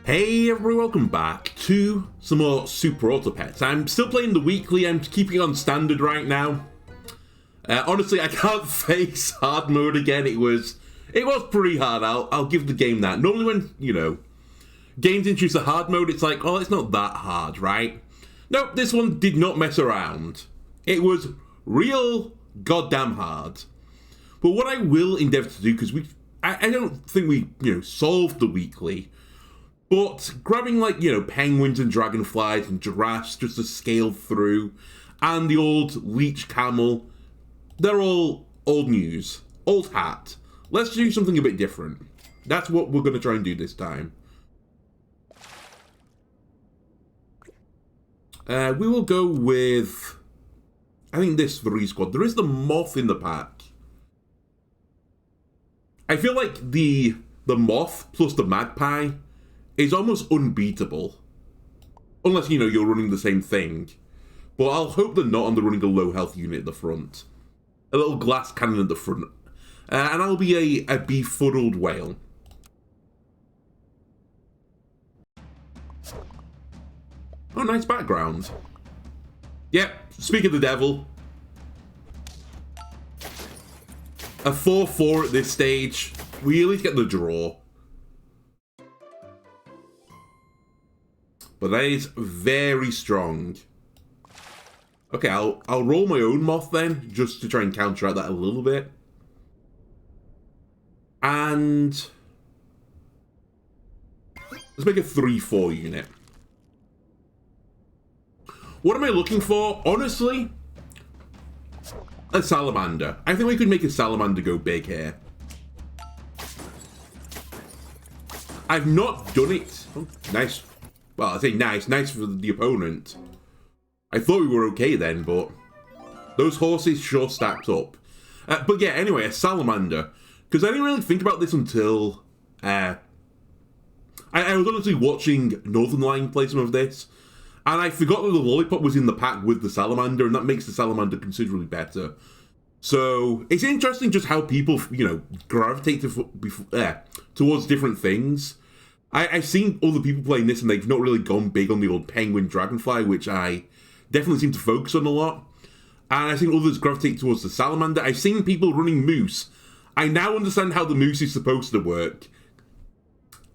Hey everybody, welcome back to some more Super Auto Pets. I'm still playing the weekly, I'm keeping it on standard right now. Honestly, I can't face hard mode again. It was pretty hard, I'll give the game that. Normally when, games introduce a hard mode, it's like, oh, it's not that hard, right? Nope, this one did not mess around. It was real goddamn hard. But what I will endeavour to do, because I don't think we, solved the weekly, but grabbing, penguins and dragonflies and giraffes just to scale through, and the old leech camel, they're all old news. Old hat. Let's do something a bit different. That's what we're going to try and do this time. We will go with, I think, this 3 squad. There is the moth in the pack. I feel like the moth plus the magpie is almost unbeatable. Unless, you're running the same thing. But I'll hope they're not, and they're running a low health unit at the front. A little glass cannon at the front. And I'll be a befuddled whale. Oh, nice background. Yep, speak of the devil. A 4-4 at this stage. We at least get the draw. But that is very strong. Okay, I'll roll my own moth then, just to try and counteract that a little bit. And let's make a 3-4 unit. What am I looking for? Honestly, a salamander. I think we could make a salamander go big here. I've not done it. Oh, nice. Well, I say nice for the opponent. I thought we were okay then, but those horses sure stacked up. But yeah, anyway, a salamander. Because I didn't really think about this until I was honestly watching Northern Line play some of this, and I forgot that the lollipop was in the pack with the salamander, and that makes the salamander considerably better. So it's interesting just how people, gravitate towards different things. I've seen other people playing this and they've not really gone big on the old penguin dragonfly, which I definitely seem to focus on a lot. And I've seen others gravitate towards the salamander. I've seen people running moose. I now understand how the moose is supposed to work.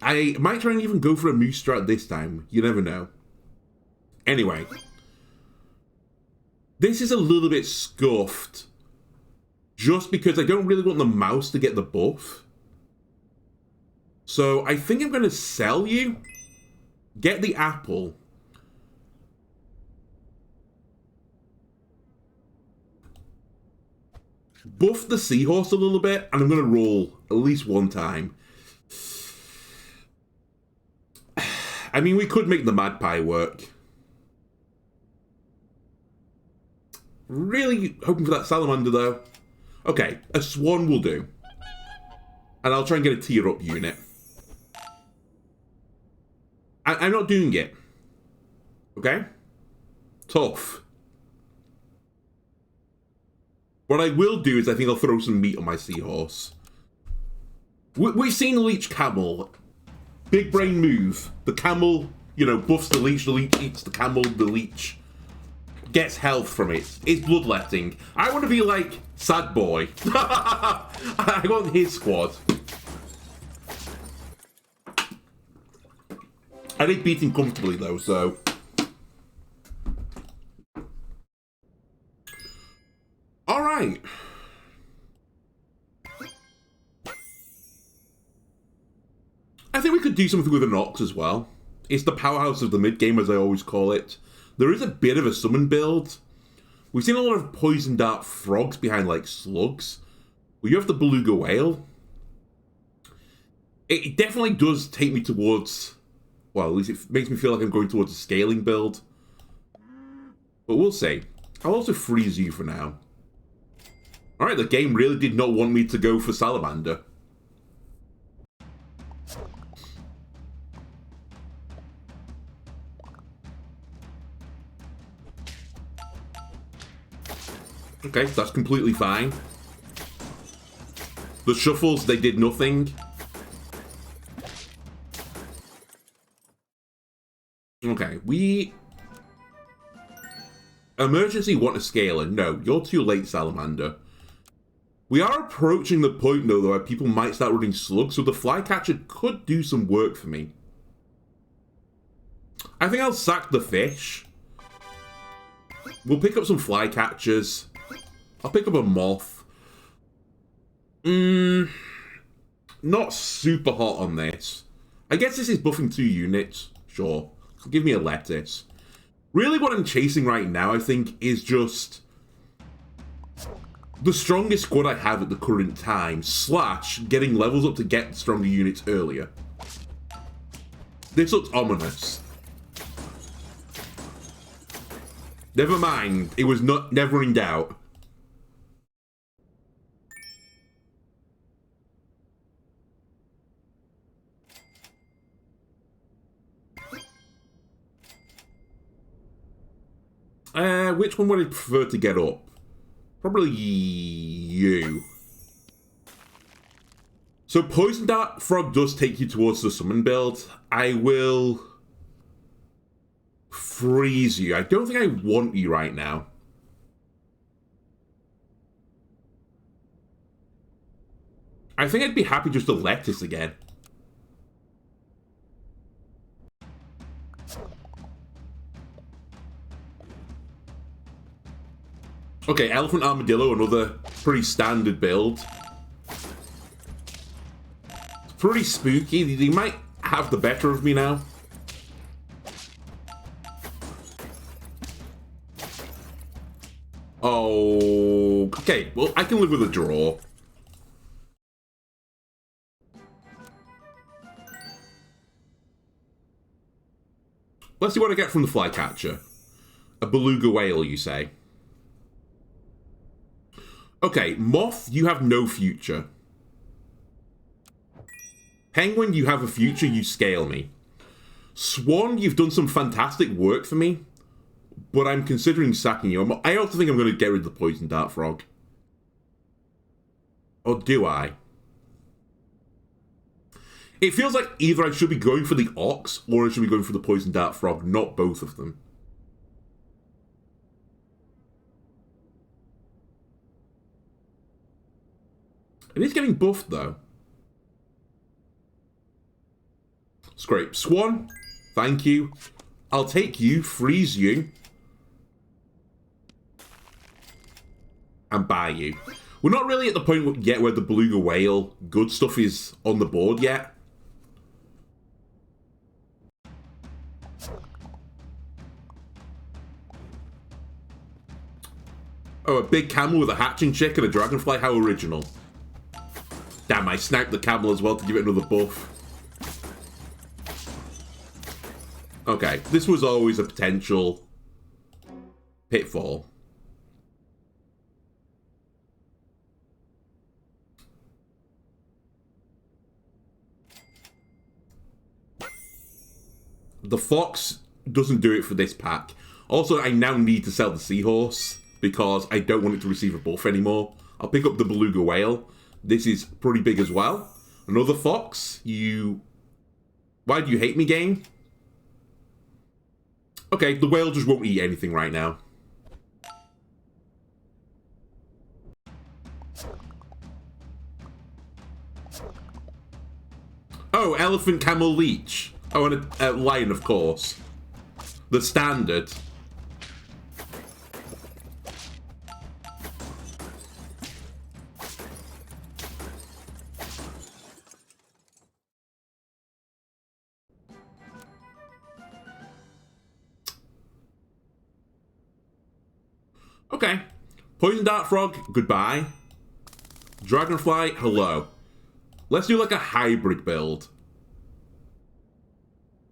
I might try and even go for a moose strat this time. You never know. Anyway. This is a little bit scuffed. Just because I don't really want the mouse to get the buff. So I think I'm going to sell you. Get the apple. Buff the seahorse a little bit, and I'm going to roll at least one time. I mean, we could make the magpie work. Really hoping for that salamander, though. Okay, a swan will do. And I'll try and get a tier up unit. I'm not doing it. Okay? Tough. What I will do is I think I'll throw some meat on my seahorse. We've seen leech camel. Big brain move. The camel, buffs the leech eats the camel, the leech gets health from it. It's bloodletting. I want to be like Sad Boy. I want his squad. I did beat him comfortably though, so. Alright. I think we could do something with an ox as well. It's the powerhouse of the mid-game, as I always call it. There is a bit of a summon build. We've seen a lot of poison dart frogs behind, slugs. Well, you have the beluga whale. It definitely does take me towards... Well, at least it makes me feel like I'm going towards a scaling build. But we'll see. I'll also freeze you for now. Alright, the game really did not want me to go for salamander. Okay, that's completely fine. The shuffles, they did nothing. Okay, we... Emergency want a scaler. No, you're too late, Salamander. We are approaching the point, though, where people might start running slugs, so the flycatcher could do some work for me. I think I'll sack the fish. We'll pick up some flycatchers. I'll pick up a moth. Not super hot on this. I guess this is buffing 2 units. Sure. Give me a lettuce. Really what I'm chasing right now, I think, is just the strongest squad I have at the current time, / getting levels up to get stronger units earlier. This looks ominous. Never mind, it was never in doubt. Which one would I prefer to get up? Probably you. So Poison Dart Frog does take you towards the summon build. I will freeze you. I don't think I want you right now. I think I'd be happy just to lettuce again. Okay, Elephant Armadillo, another pretty standard build. It's pretty spooky. They might have the better of me now. Oh, okay. Well, I can live with a draw. Let's see what I get from the flycatcher. A beluga whale, you say? Okay, Moth, you have no future. Penguin, you have a future, you scale me. Swan, you've done some fantastic work for me, but I'm considering sacking you. I also think I'm going to get rid of the Poison Dart Frog. Or do I? It feels like either I should be going for the Ox, or I should be going for the Poison Dart Frog, not both of them. It is getting buffed, though. Scrape. Swan, thank you. I'll take you, freeze you, and buy you. We're not really at the point yet where the beluga whale good stuff is on the board yet. Oh, a big camel with a hatching chick and a dragonfly? How original. Damn, I sniped the camel as well to give it another buff. Okay, this was always a potential pitfall. The fox doesn't do it for this pack. Also, I now need to sell the seahorse because I don't want it to receive a buff anymore. I'll pick up the beluga whale. This is pretty big as well. Another fox. Why do you hate me, game? Okay, the whale just won't eat anything right now. Oh, elephant, camel, leech. Oh, and a lion, of course. The standard. Okay. Poison Dart Frog, goodbye. Dragonfly, hello. Let's do like a hybrid build.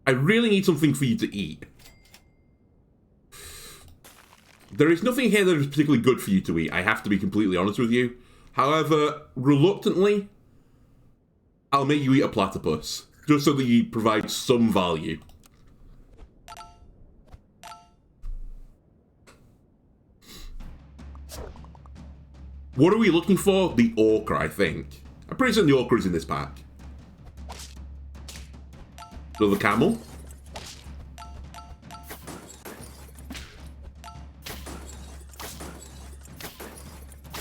I really need something for you to eat. There is nothing here that is particularly good for you to eat, I have to be completely honest with you. However, reluctantly, I'll make you eat a platypus, just so that you provide some value. What are we looking for? The Orca, I think. I'm pretty certain the Orca is in this pack. Another camel.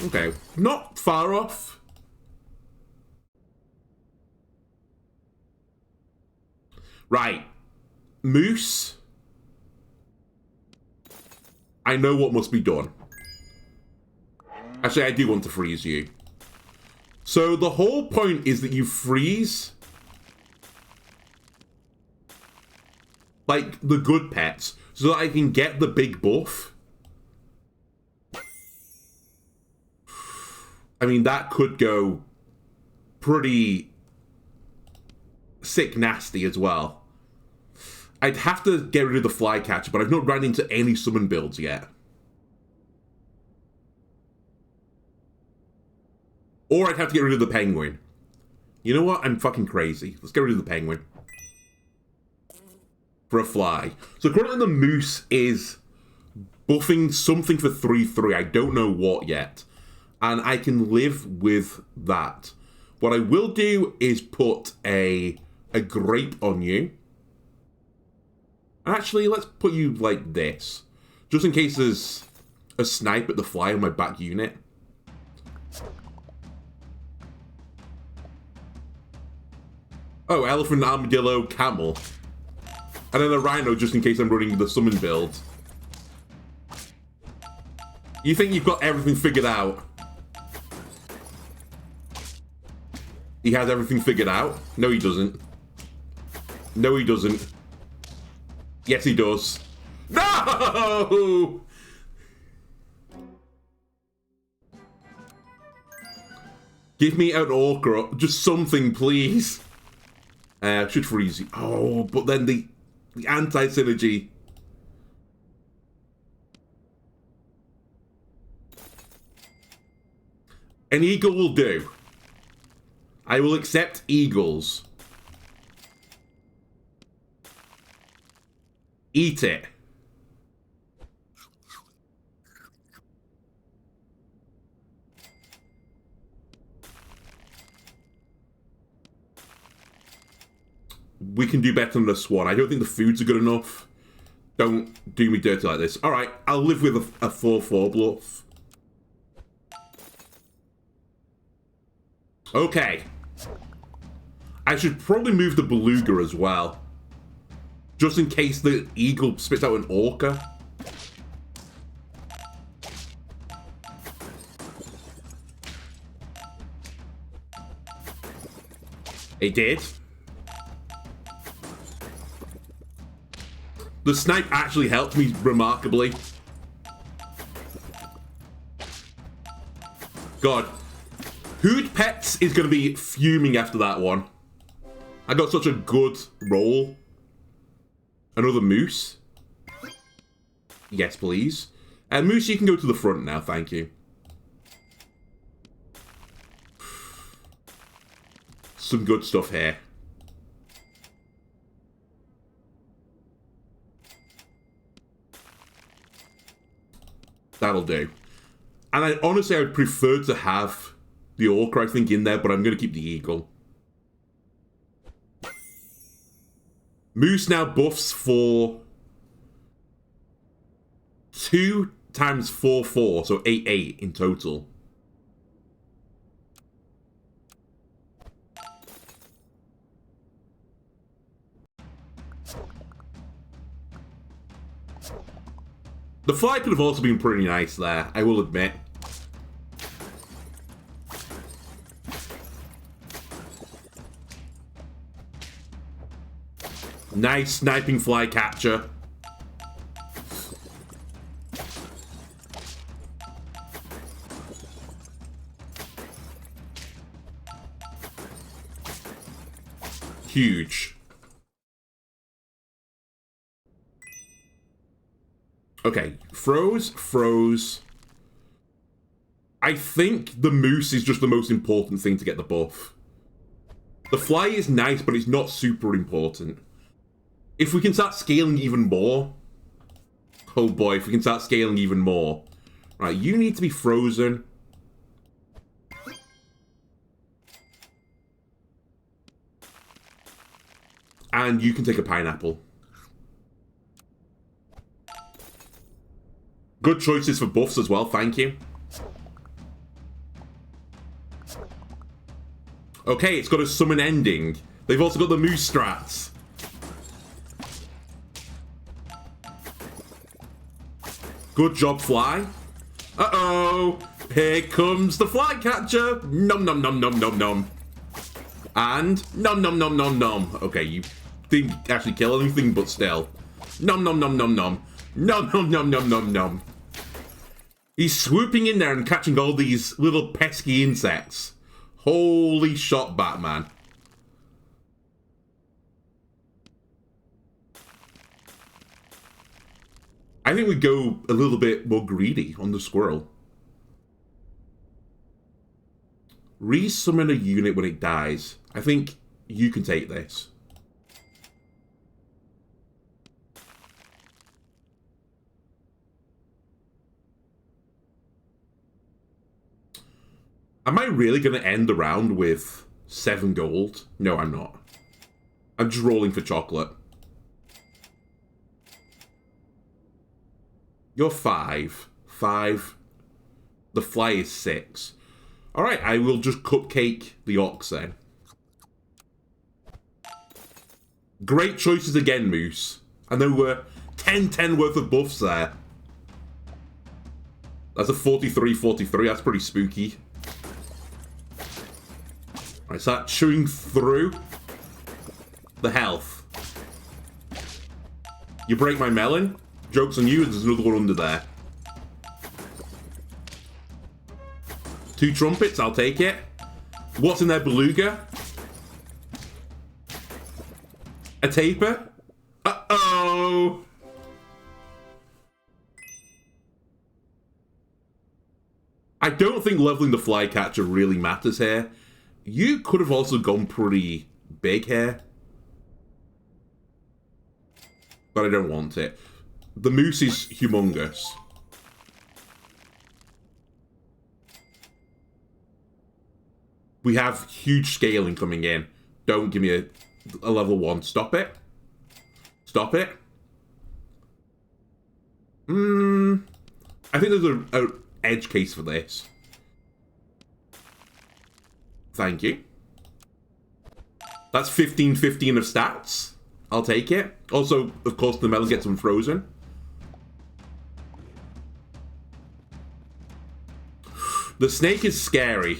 Okay, not far off. Right. Moose. I know what must be done. Actually, I do want to freeze you. So the whole point is that you freeze like the good pets so that I can get the big buff. I mean, that could go pretty sick nasty as well. I'd have to get rid of the flycatcher, but I've not run into any summon builds yet. Or I'd have to get rid of the penguin. You know what? I'm fucking crazy. Let's get rid of the penguin. For a fly. So currently the moose is buffing something for 3/3. I don't know what yet. And I can live with that. What I will do is put a grape on you. Actually, let's put you like this. Just in case there's a snipe at the fly on my back unit. Oh, elephant, armadillo, camel. And then a rhino just in case I'm running the summon build. You think you've got everything figured out? He has everything figured out? No, he doesn't. No, he doesn't. Yes, he does. No! Give me an orca. Just something, please. Should freeze you. Oh, but then the anti-synergy. An eagle will do. I will accept eagles. Eat it. We can do better than the swan. I don't think the foods are good enough. Don't do me dirty like this. Alright, I'll live with a 4/4 bluff. Okay. I should probably move the beluga as well. Just in case the eagle spits out an orca. It did. The snipe actually helped me remarkably. God. Hood Pets is going to be fuming after that one. I got such a good roll. Another moose. Yes, please. Moose, you can go to the front now, thank you. Some good stuff here. That'll do. And I honestly, I would prefer to have the orca, I think, in there, but I'm going to keep the eagle. Moose now buffs for 2 times 4/4, so 8/8 in total. The fly could have also been pretty nice there, I will admit. Nice sniping fly catcher. Huge. Okay, froze. I think the moose is just the most important thing to get the buff. The fly is nice, but it's not super important. If we can start scaling even more... Oh boy, if we can start scaling even more. Right, you need to be frozen. And you can take a pineapple. Good choices for buffs as well, thank you. Okay, it's got a summon ending. They've also got the moose strats. Good job, fly. Uh-oh. Here comes the flycatcher. Nom nom nom nom nom nom. And nom nom nom nom nom. Okay, you didn't actually kill anything, but still. Nom nom nom nom nom. Nom nom nom nom nom nom. He's swooping in there and catching all these little pesky insects. Holy shot, Batman. I think we go a little bit more greedy on the squirrel. Resummon a unit when it dies. I think you can take this. Am I really going to end the round with 7 gold? No, I'm not. I'm just rolling for chocolate. You're 5. 5. The fly is 6. Alright, I will just cupcake the ox then. Great choices again, Moose. And there were 10 worth of buffs there. That's a 43. That's pretty spooky. Alright, start chewing through the health. You break my melon? Joke's on you, there's another one under there. 2 trumpets, I'll take it. What's in there, beluga? A taper? Uh-oh! I don't think leveling the flycatcher really matters here. You could have also gone pretty big here. But I don't want it. The moose is humongous. We have huge scaling coming in. Don't give me a level 1. Stop it. Stop it. I think there's an edge case for this. Thank you. That's 15 of stats. I'll take it. Also, of course, the melon gets unfrozen. The snake is scary.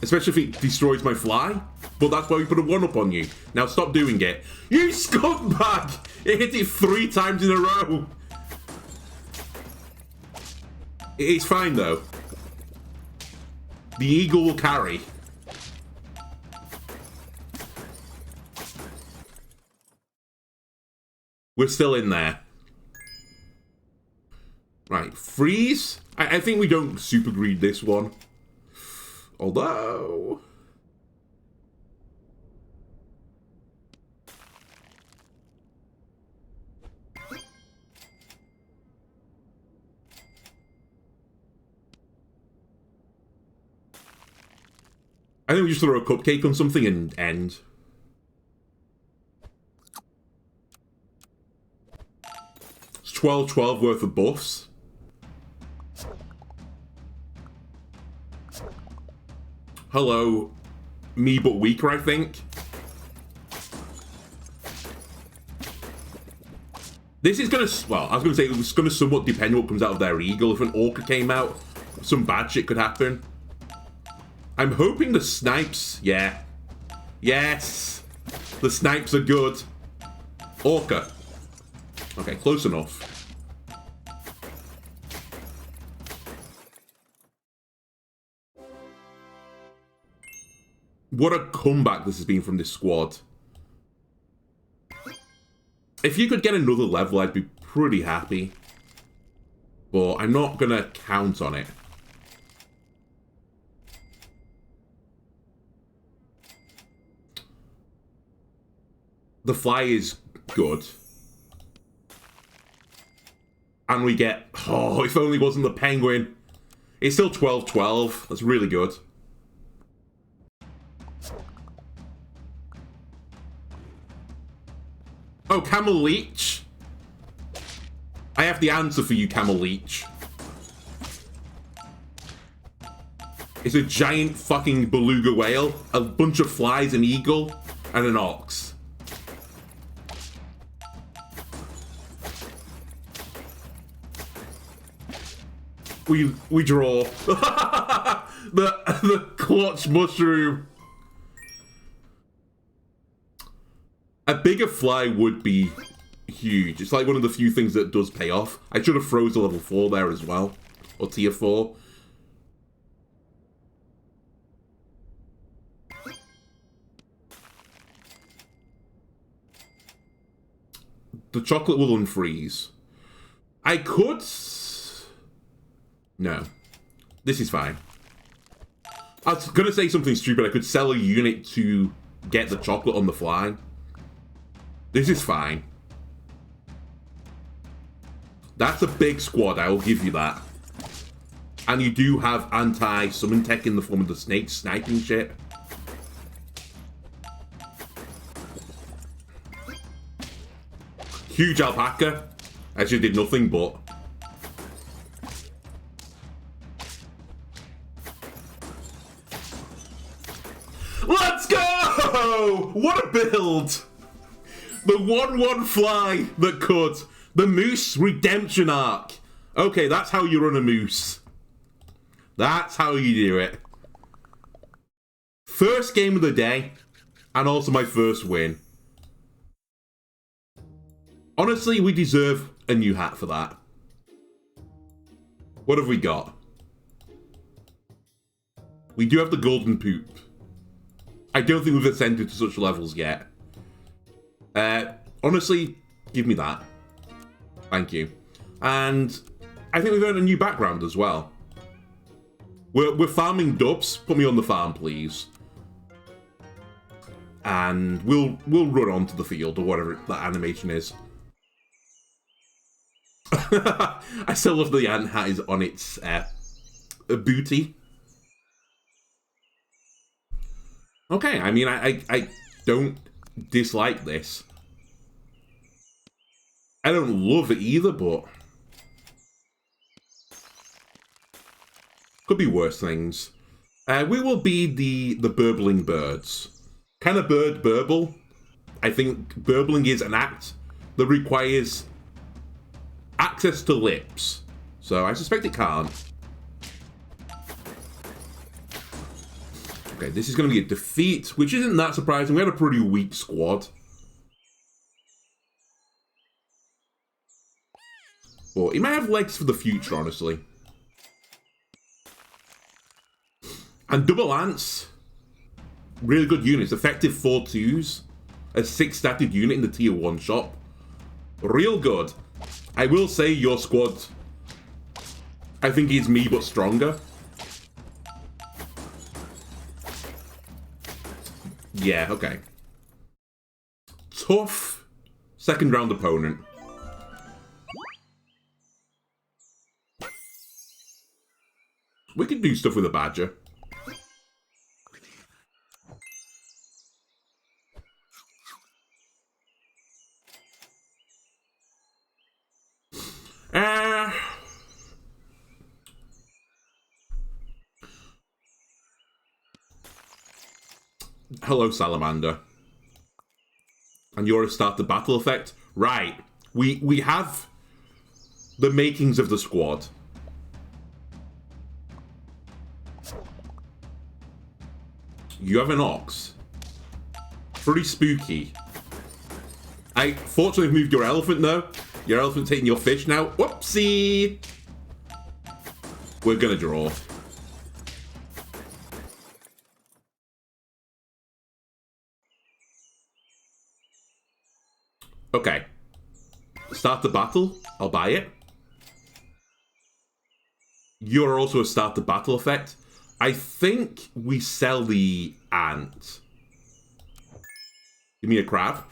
Especially if it destroys my fly. But that's why we put a 1-up on you. Now stop doing it. You scumbag! It hit it 3 times in a row. It's fine, though. The eagle will carry. We're still in there. Right, freeze. I think we don't super greed this one. Although... I think we just throw a cupcake on something and end. It's 12 worth of buffs. Hello, me but weaker, I think. This is gonna, well, I was gonna say it's gonna somewhat depend on what comes out of their eagle. If an orca came out, some bad shit could happen. I'm hoping the snipes, yeah. Yes, the snipes are good. Orca. Okay, close enough. What a comeback this has been from this squad. If you could get another level, I'd be pretty happy. But I'm not going to count on it. The fly is good. And we get... Oh, if only it wasn't the penguin. It's still 12. That's really good. Oh, Camel Leech. I have the answer for you, Camel Leech. It's a giant fucking beluga whale, a bunch of flies, an eagle, and an ox. We draw. the clutch mushroom. A bigger fly would be huge. It's like one of the few things that does pay off. I should have froze a level 4 there as well. Or tier 4. The chocolate will unfreeze. I could... No. This is fine. I was going to say something stupid. I could sell a unit to get the chocolate on the fly. This is fine. That's a big squad, I will give you that. And you do have anti-summon tech in the form of the snake sniping shit. Huge alpaca. Actually did nothing, but... Let's go! What a build! The 1-1 fly that could. The Moose Redemption Arc. Okay, that's how you run a moose. That's how you do it. First game of the day, and also my first win. Honestly, we deserve a new hat for that. What have we got? We do have the golden poop. I don't think we've ascended to such levels yet. Honestly, give me that. Thank you. And I think we've earned a new background as well. We're farming dubs. Put me on the farm, please. And we'll run onto the field or whatever that animation is. I still love the ant hat is on its booty. Okay, I mean, I don't dislike this. I don't love it either, but... could be worse things. We will be the burbling birds. Can a bird burble? I think burbling is an act that requires access to lips. So I suspect it can't. Okay, this is going to be a defeat, which isn't that surprising. We had a pretty weak squad. But he might have legs for the future, honestly. And double ants. Really good units. Effective 4/2s. A 6-statted unit in the tier 1 shop. Real good. I will say your squad, I think is me but stronger. Yeah, okay. Tough second round opponent. We could do stuff with a badger. Hello, Salamander. And you're a start the battle effect? Right. We have the makings of the squad. You have an ox. Pretty spooky. I fortunately moved your elephant though. Your elephant's taking your fish now. Whoopsie! We're gonna draw. Okay. Start the battle. I'll buy it. You're also a start the battle effect. I think we sell the ant. Give me a crab.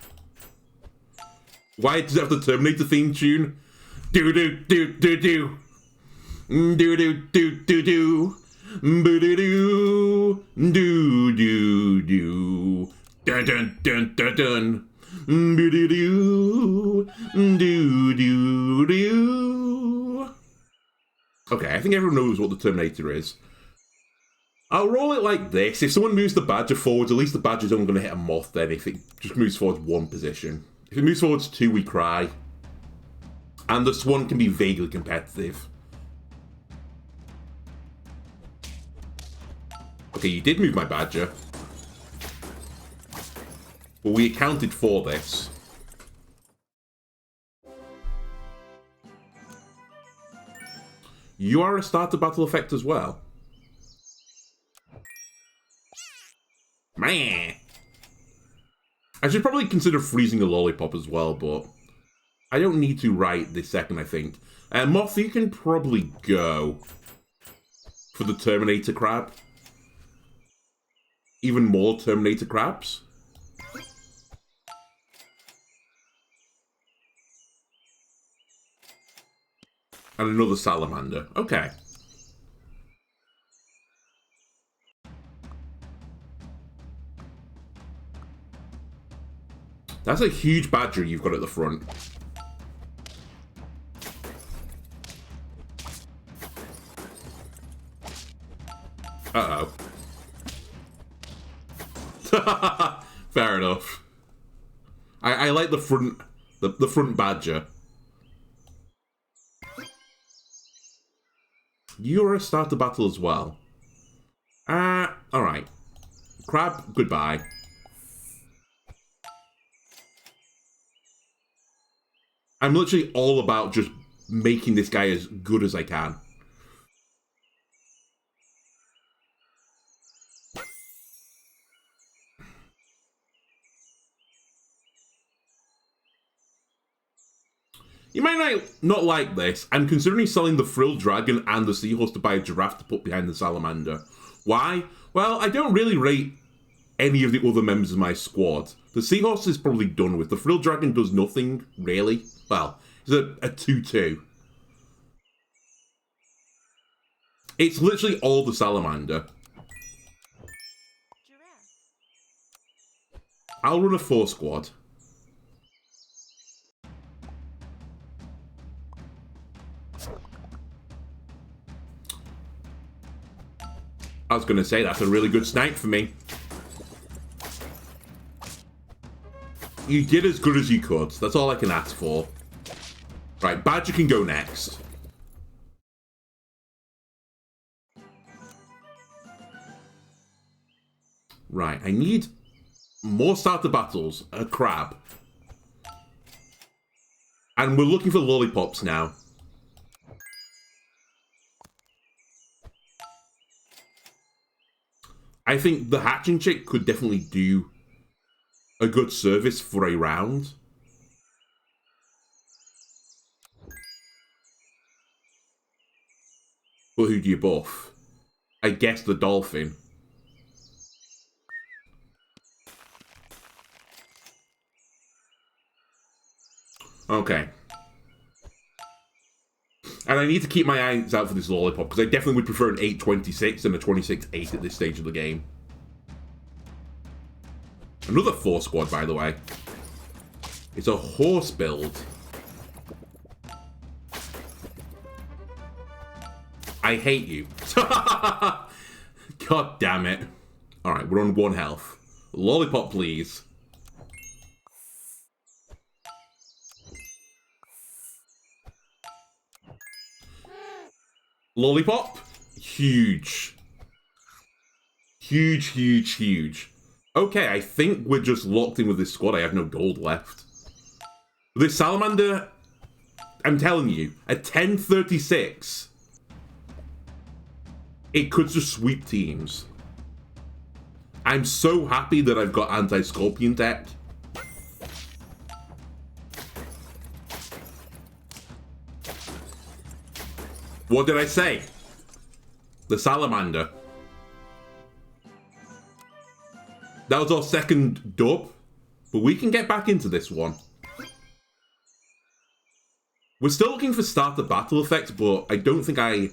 Why does it have the Terminator theme tune? Do do do do do. Do do do do do. Boo do do. Do do do. Dun dun dun dun dun. Boo do do. Do do do. Okay, I think everyone knows what the Terminator is. I'll roll it like this. If someone moves the badger forwards, at least the badger's only going to hit a moth then if it just moves forwards one position. If it moves forwards two, we cry. And the swan can be vaguely competitive. Okay, you did move my badger. But we accounted for this. You are a starter battle effect as well. Man. I should probably consider freezing a lollipop as well, but I don't need to right this second, I think. Moth, you can probably go for the Terminator crab. Even more Terminator crabs. And another salamander. Okay. That's a huge badger you've got at the front. Uh-oh. Fair enough. I like the front the front badger. You're a starter battle as well. Alright. Crab, goodbye. I'm literally all about just making this guy as good as I can. You might not like this. I'm considering selling the frilled dragon and the seahorse to buy a giraffe to put behind the salamander. Why? Well, I don't really rate any of the other members of my squad. The seahorse is probably done with. The frilled dragon does nothing, really. Well, it's a 2-2. It's literally all the salamander. I'll run a 4 squad. I was going to say, that's a really good snipe for me. You did as good as you could. That's all I can ask for. Right, badger can go next. Right, I need more starter battles. A crab. And we're looking for lollipops now. I think the hatching chick could definitely do a good service for a round. But who do you buff? I guess the dolphin. Okay. And I need to keep my eyes out for this lollipop, because I definitely would prefer an 8.26 than a 26.8 at this stage of the game. Another 4 squad, by the way. It's a horse build. I hate you. God damn it. Alright, we're on 1 health. Lollipop, please. Lollipop? Huge. Huge, huge, huge. Okay, I think we're just locked in with this squad. I have no gold left. This salamander, I'm telling you, a 10.36, it could just sweep teams. I'm so happy that I've got anti-scorpion tech. What did I say? The salamander. That was our second dub, but we can get back into this one. We're still looking for starter battle effects, but I don't think I'm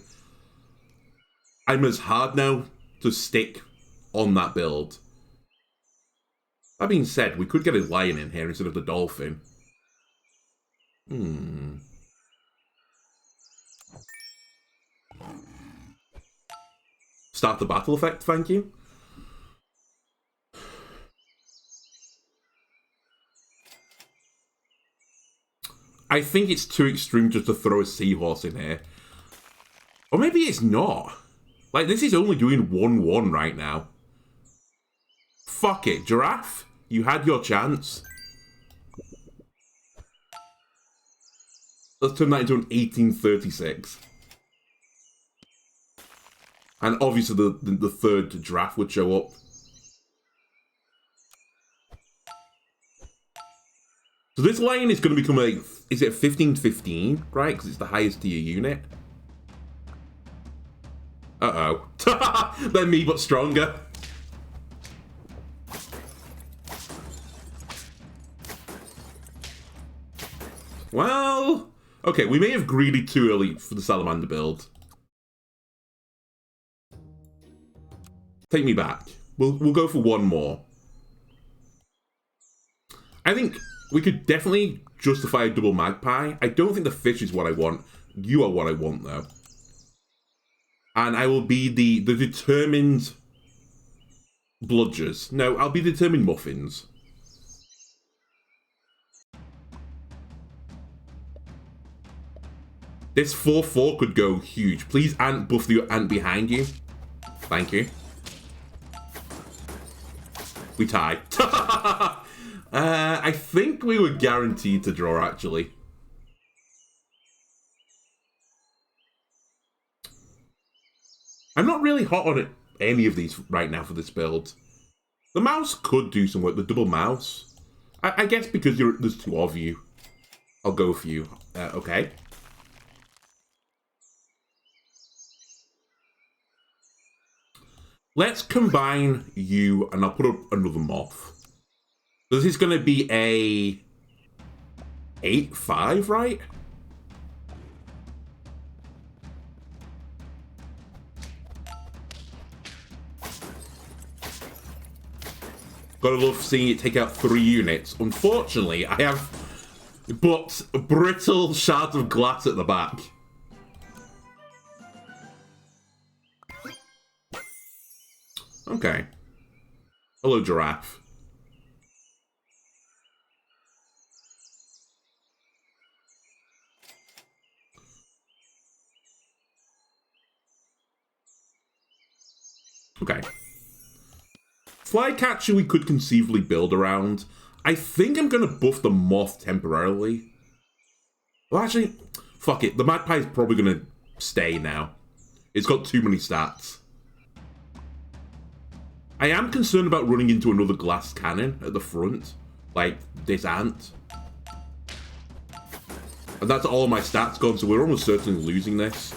as hard now to stick on that build. That being said, we could get a lion in here instead of the dolphin. start the battle effect, thank you. I think it's too extreme just to throw a seahorse in here. Or maybe it's not. Like, this is only doing 1-1 right now. Fuck it, giraffe. You had your chance. Let's turn that into an 1836. And obviously the third giraffe would show up. So this line is going to become a... Is it a 15-15, right? Because it's the highest tier unit. Uh-oh. They're me, but stronger. Well... Okay, we may have greedy too early for the salamander build. Take me back. We'll go for one more. I think we could definitely justify a double magpie. I don't think the fish is what I want. You are what I want, though. And I will be the determined bludgers. No, I'll be determined muffins. This 4-4 could go huge. Please, ant, buff the ant behind you. Thank you. We tie. I think we were guaranteed to draw, actually. I'm not really hot on it, any of these right now for this build. The mouse could do some work, the double mouse. I guess because there's two of you. I'll go for you. Okay. Let's combine you, and I'll put up another moth. This is going to be a 8-5, right? Gotta love seeing it take out 3 units. Unfortunately, I have but brittle shards of glass at the back. Okay. Hello, giraffe. Okay. Flycatcher we could conceivably build around. I think I'm going to buff the moth temporarily. Well, actually, fuck it. The magpie is probably going to stay now. It's got too many stats. I am concerned about running into another glass cannon at the front. Like this ant. And that's all my stats gone, so we're almost certainly losing this.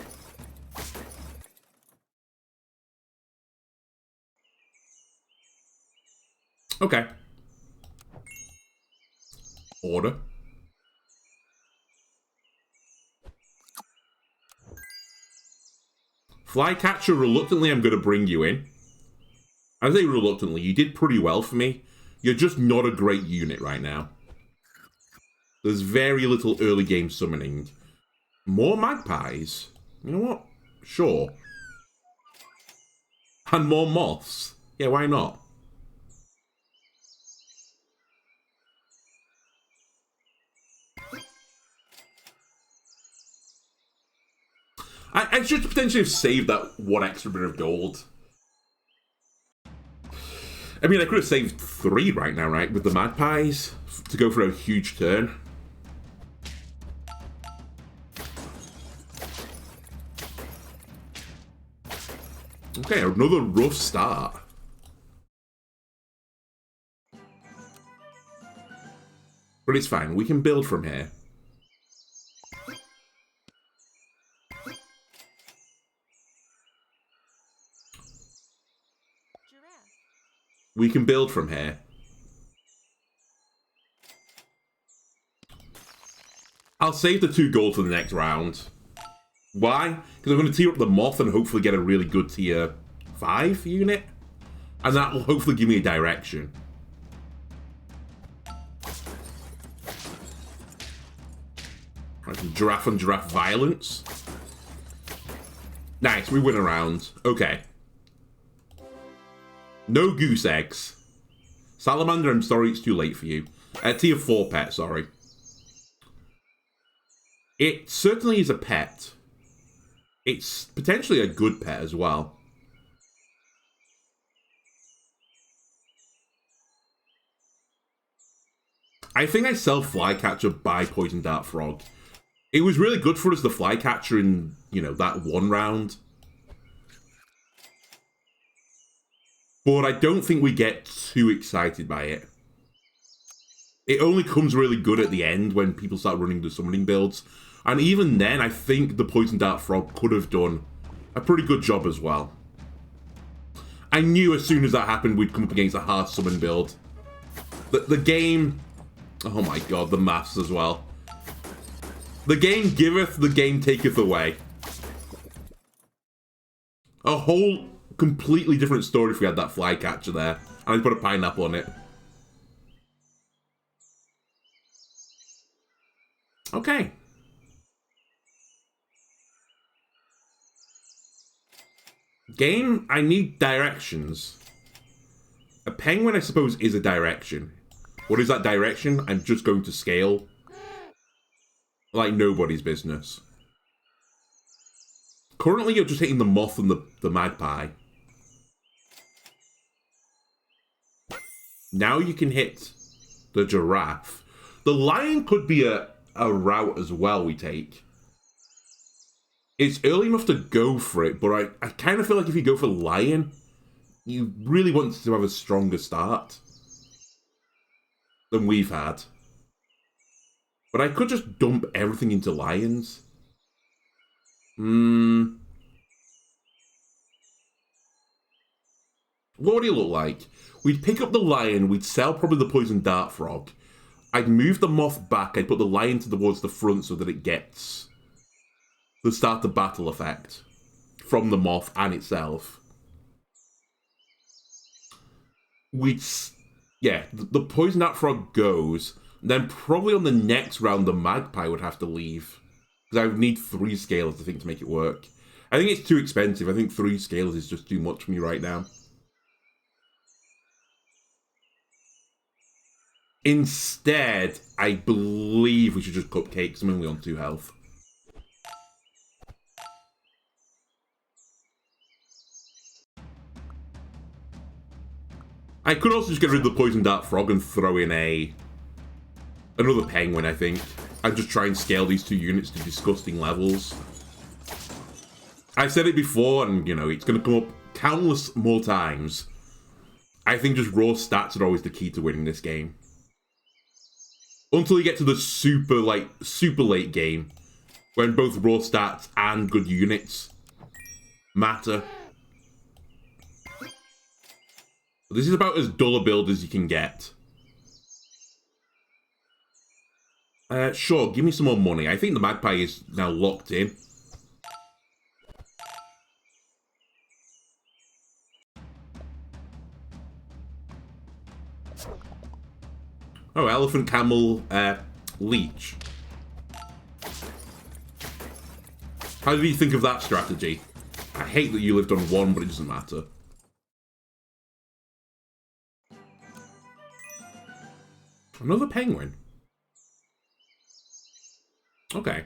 Okay. Order. Flycatcher, reluctantly I'm going to bring you in. I say reluctantly, you did pretty well for me. You're just not a great unit right now. There's very little early game summoning. More magpies? You know what? Sure. And more moths? Yeah, why not? I should potentially have saved that one extra bit of gold. I mean, I could have saved 3 right now, right? With the magpies to go for a huge turn. Okay, another rough start. But it's fine. We can build from here. We can build from here. I'll save the 2 gold for the next round. Why? Because I'm going to tier up the moth and hopefully get a really good tier 5 unit. And that will hopefully give me a direction. Right, giraffe and giraffe violence. Nice, we win a round. Okay. No goose eggs. Salamander, I'm sorry, it's too late for you. Tier 4 pet, sorry. It certainly is a pet. It's potentially a good pet as well. I think I sell Flycatcher by Poison Dart Frog. It was really good for us, the Flycatcher, in, you know, that one round. But I don't think we get too excited by it. It only comes really good at the end when people start running the summoning builds. And even then, I think the Poison Dart Frog could have done a pretty good job as well. I knew as soon as that happened, we'd come up against a hard summon build. The game... Oh my god, the maths as well. The game giveth, the game taketh away. A whole completely different story if we had that Flycatcher there. And I put a pineapple on it. Okay. Game, I need directions. A penguin, I suppose, is a direction. What is that direction? I'm just going to scale. Like nobody's business. Currently, you're just hitting the moth and the magpie. Now you can hit the giraffe. The lion could be a route as well we take. It's early enough to go for it, but I kind of feel like if you go for lion, you really want to have a stronger start than we've had. But I could just dump everything into lions. What would he look like? We'd pick up the lion, we'd sell probably the poison dart frog. I'd move the moth back, I'd put the lion towards the front so that it gets the start the battle effect from the moth and itself. Yeah, the poison dart frog goes, then probably on the next round the magpie would have to leave. Because I would need 3 scalers, I think, to make it work. I think it's too expensive. I think 3 scalers is just too much for me right now. Instead, I believe we should just cupcakes. I'm only on 2 health. I could also just get rid of the poison dart frog and throw in another penguin, I think. And just try and scale these 2 units to disgusting levels. I've said it before, and, you know, it's going to come up countless more times. I think just raw stats are always the key to winning this game. Until you get to the super late game, when both raw stats and good units matter. This is about as dull a build as you can get. Sure, give me some more money. I think the magpie is now locked in. Oh, elephant, camel, leech. How do you think of that strategy? I hate that you lived on 1, but it doesn't matter. Another penguin. Okay.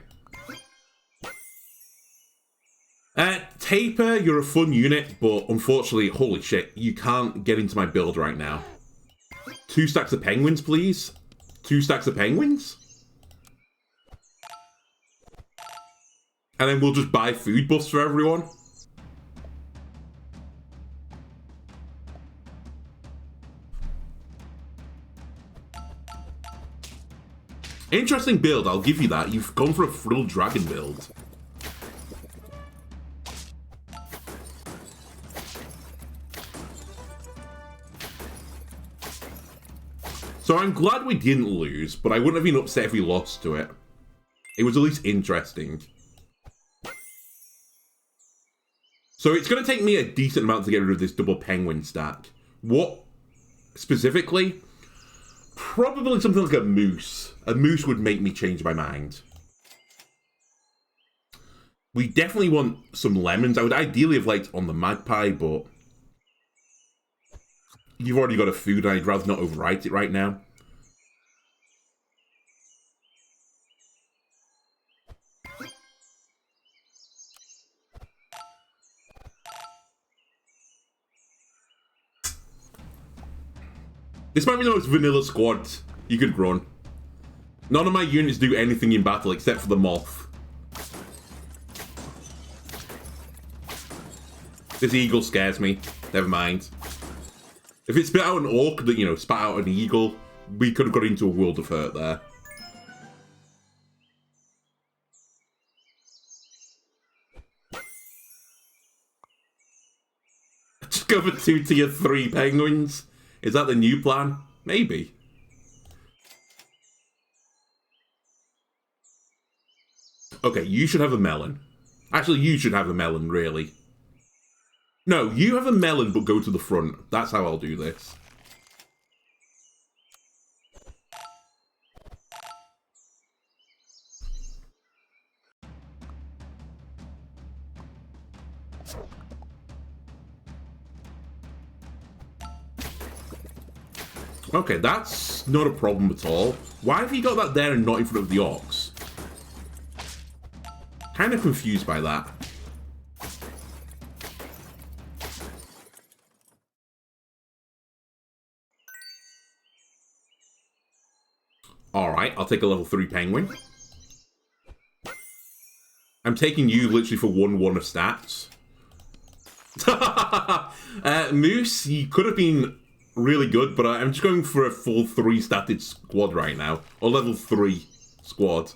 Taper, you're a fun unit, but unfortunately, holy shit, you can't get into my build right now. 2 stacks of penguins, please. 2 stacks of penguins? And then we'll just buy food buffs for everyone. Interesting build, I'll give you that. You've gone for a frilled dragon build. So I'm glad we didn't lose, but I wouldn't have been upset if we lost to it. It was at least interesting. So it's going to take me a decent amount to get rid of this double penguin stack. What specifically? Probably something like a moose. A moose would make me change my mind. We definitely want some lemons. I would ideally have liked on the magpie, but you've already got a food and I'd rather not overwrite it right now. This might be the most vanilla squad you could run. None of my units do anything in battle except for the moth. This eagle scares me. Never mind. If it spit out an orc that, you know, spat out an eagle, we could have got into a world of hurt there. Just go for 2 tier 3 penguins. Is that the new plan? Maybe. Okay, you should have a melon. Actually, you should have a melon, really. No, you have a melon, but go to the front. That's how I'll do this. Okay, that's not a problem at all. Why have you got that there and not in front of the ox? Kind of confused by that. Alright, I'll take a level 3 penguin. I'm taking you literally for 1-1 of stats. Moose, you could have been really good, but I'm just going for a full 3 statted squad right now. Or level 3 squad.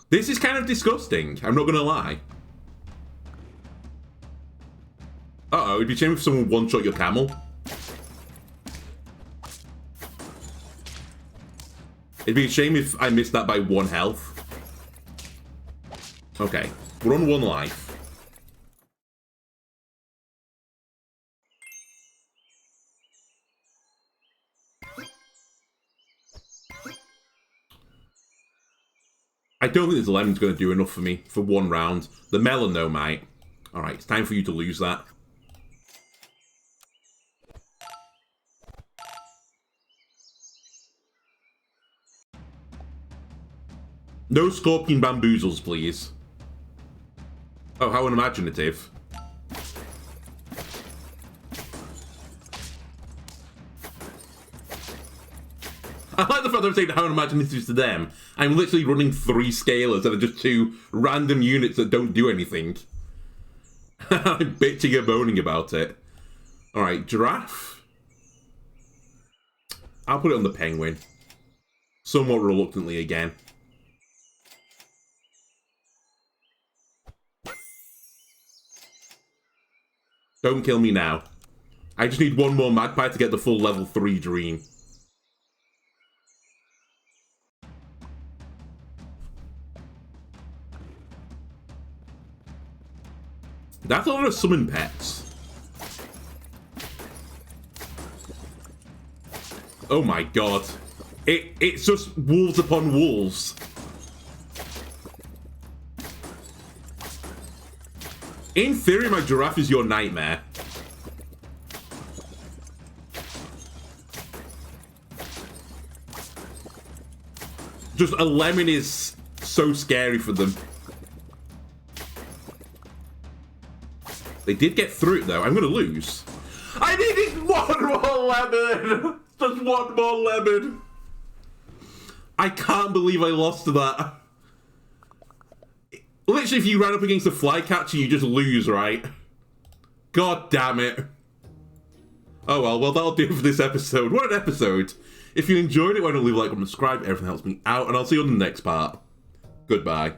This is kind of disgusting, I'm not gonna lie. Uh-oh, it'd be a shame if someone one-shot your camel. It'd be a shame if I missed that by 1 health. Okay, we're on 1 life. I don't think this lemon's going to do enough for me for 1 round. The melon, though, might. Alright, it's time for you to lose that. No scorpion bamboozles, please. Oh, how unimaginative. I like the fact that I'm saying how unimaginative to them. I'm literally running 3 scalers that are just 2 random units that don't do anything. I'm bitching and moaning about it. Alright, giraffe. I'll put it on the penguin. Somewhat reluctantly again. Don't kill me now. I just need 1 more magpie to get the full level 3 dream. That's a lot of summon pets. Oh my god. It's just wolves upon wolves. In theory, my giraffe is your nightmare. Just a lemon is so scary for them. They did get through it, though. I'm going to lose. I needed 1 more lemon! Just 1 more lemon! I can't believe I lost to that. Literally, if you ran up against a flycatcher, you just lose, right? God damn it. Oh well, that'll do it for this episode. What an episode. If you enjoyed it, why don't leave a like and subscribe? Everything helps me out, and I'll see you on the next part. Goodbye.